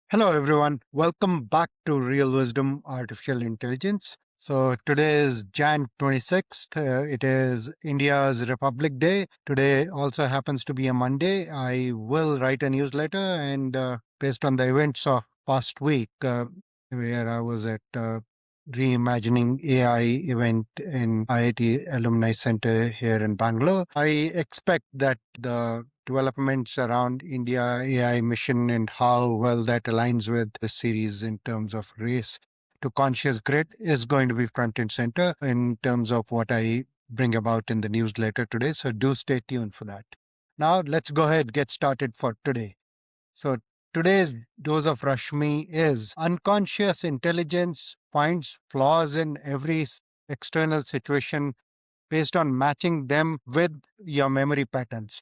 Hello, everyone. Welcome back to Real Wisdom Artificial Intelligence. So today is Jan 26th. It is India's Republic Day. Today also happens to be a Monday. I will write a newsletter and based on the events of past week, where I was at Reimagining AI event in IIT Alumni Center here in Bangalore. I expect that the developments around India AI mission and how well that aligns with the series in terms of race to conscious grid is going to be front and center in terms of what I bring about in the newsletter today. So do stay tuned for that. Now let's go ahead, get started for today. So today's dose of Rashmi is unconscious intelligence finds flaws in every external situation based on matching them with your memory patterns.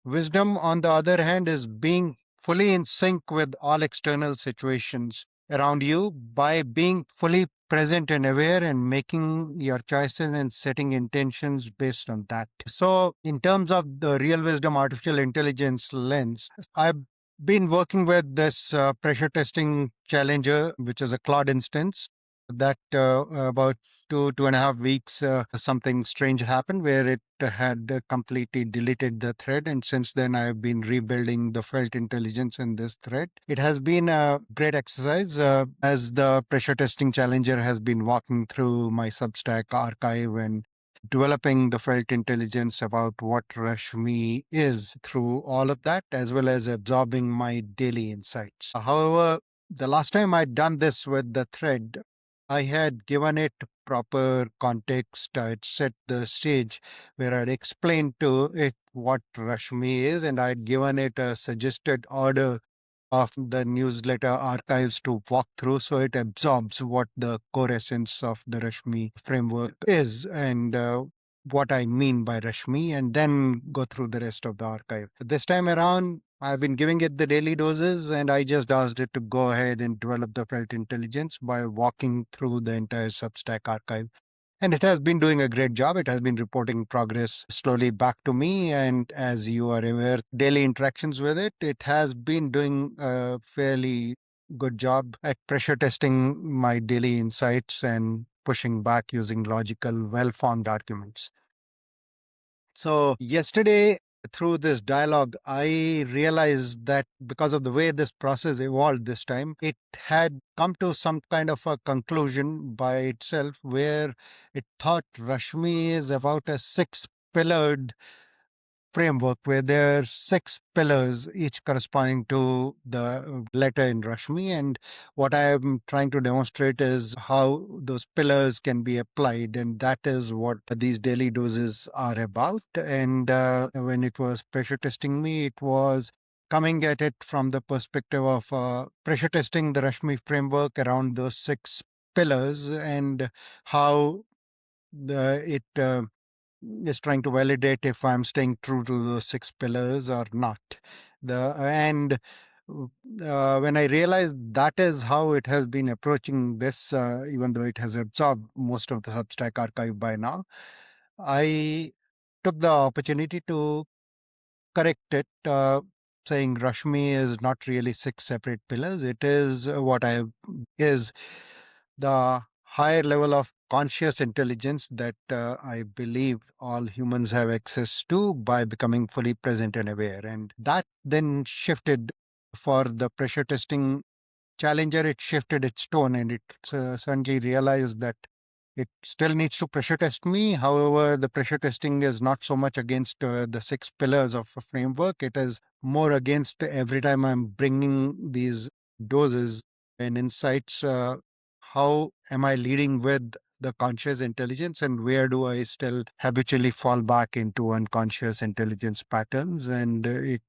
Wisdom, on the other hand, is being fully in sync with all external situations around you by being fully present and aware and making your choices and setting intentions based on that. So, in terms of the real wisdom artificial intelligence lens, I've been working with this pressure testing challenger, which is a Claude instance that about 2.5 weeks, something strange happened where it had completely deleted the thread. And since then, I've been rebuilding the felt intelligence in this thread. It has been a great exercise as the pressure testing challenger has been walking through my Substack archive and developing the felt intelligence about what Rashmi is through all of that, as well as absorbing my daily insights. However, the last time I'd done this with the thread, I had given it proper context. I'd set the stage where I'd explained to it what Rashmi is, and I'd given it a suggested order of the newsletter archives to walk through so it absorbs what the core essence of the Rashmi framework is and what I mean by Rashmi, and then go through the rest of the archive. This time around, I've been giving it the daily doses, and I just asked it to go ahead and develop the felt intelligence by walking through the entire Substack archive. And it has been doing a great job. It has been reporting progress slowly back to me. And as you are aware, daily interactions with it, it has been doing a fairly good job at pressure testing my daily insights and pushing back using logical, well formed arguments. So, yesterday, through this dialogue, I realized that because of the way this process evolved this time, it had come to some kind of a conclusion by itself where it thought Rashmi is about a six pillared framework where there are six pillars, each corresponding to the letter in Rashmi. And what I am trying to demonstrate is how those pillars can be applied. And that is what these daily doses are about. And when it was pressure testing me, it was coming at it from the perspective of pressure testing the Rashmi framework around those six pillars and how it is trying to validate if I'm staying true to those six pillars or not. When I realized that is how it has been approaching this, even though it has absorbed most of the Substack archive by now, I took the opportunity to correct it, saying Rashmi is not really six separate pillars. It is what I is the higher level of conscious intelligence that I believe all humans have access to by becoming fully present and aware. And that then shifted for the pressure testing challenger, it shifted its tone and it suddenly realized that it still needs to pressure test me. However, the pressure testing is not so much against the six pillars of a framework. It is more against every time I'm bringing these doses and insights. How am I leading with the conscious intelligence and where do I still habitually fall back into unconscious intelligence patterns? And it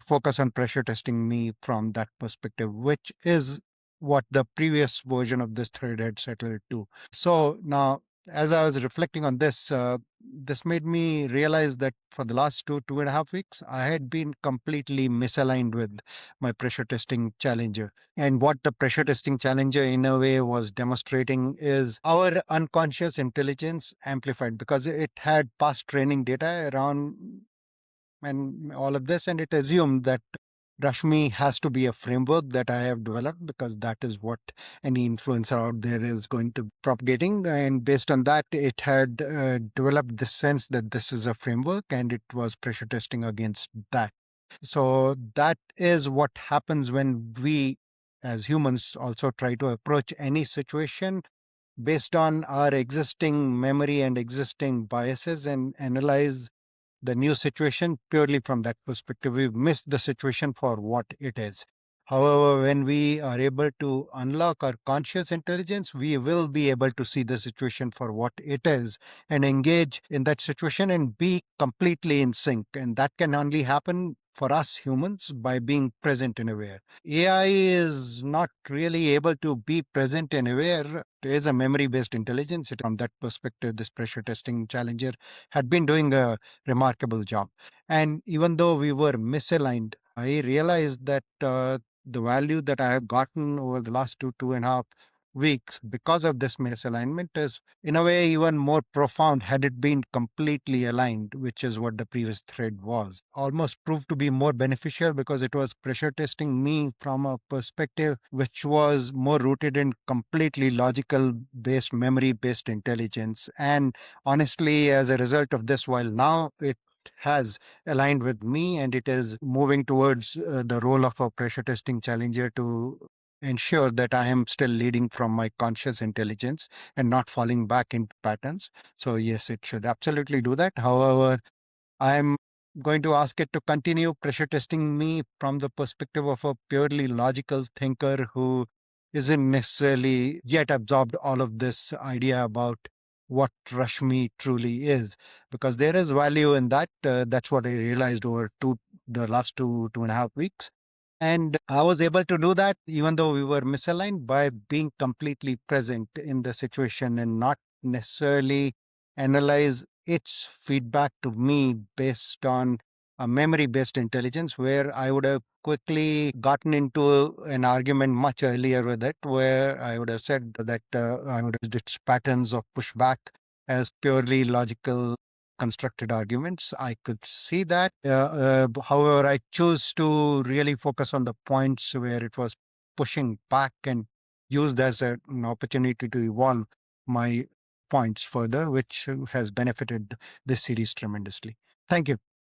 focus on pressure testing me from that perspective, which is what the previous version of this thread had settled to. So now, as I was reflecting on this, this made me realize that for the last 2.5 weeks, I had been completely misaligned with my pressure testing challenger. And what the pressure testing challenger, in a way, was demonstrating is our unconscious intelligence amplified because it had past training data around and all of this, and it assumed that Rashmi has to be a framework that I have developed because that is what any influencer out there is going to propagating. And based on that, it had developed the sense that this is a framework and it was pressure testing against that. So that is what happens when we as humans also try to approach any situation based on our existing memory and existing biases and analyze the new situation purely from that perspective. We've missed the situation for what it is. However, when we are able to unlock our conscious intelligence, we will be able to see the situation for what it is and engage in that situation and be completely in sync. And that can only happen for us humans by being present and aware. AI is not really able to be present and aware. It is a memory based intelligence. From that perspective, this pressure testing challenger had been doing a remarkable job. And even though we were misaligned, I realized that the value that I have gotten over the last 2.5 weeks because of this misalignment is, in a way, even more profound had it been completely aligned, which is what the previous thread was. Almost proved to be more beneficial because it was pressure testing me from a perspective which was more rooted in completely logical based, memory based intelligence. And honestly, as a result of this, while now it has aligned with me and it is moving towards the role of a pressure testing challenger to ensure that I am still leading from my conscious intelligence and not falling back into patterns. So, yes, it should absolutely do that. However, I'm going to ask it to continue pressure testing me from the perspective of a purely logical thinker who isn't necessarily yet absorbed all of this idea about what Rashmi truly is, because there is value in that. That's what I realized over the last 2.5 weeks. And I was able to do that even though we were misaligned by being completely present in the situation and not necessarily analyze its feedback to me based on a memory based intelligence, where I would have quickly gotten into an argument much earlier with it, where I would have said that I would have its patterns of pushback as purely logical constructed arguments. I could see that. However, I chose to really focus on the points where it was pushing back and used as an opportunity to evolve my points further, which has benefited this series tremendously. Thank you.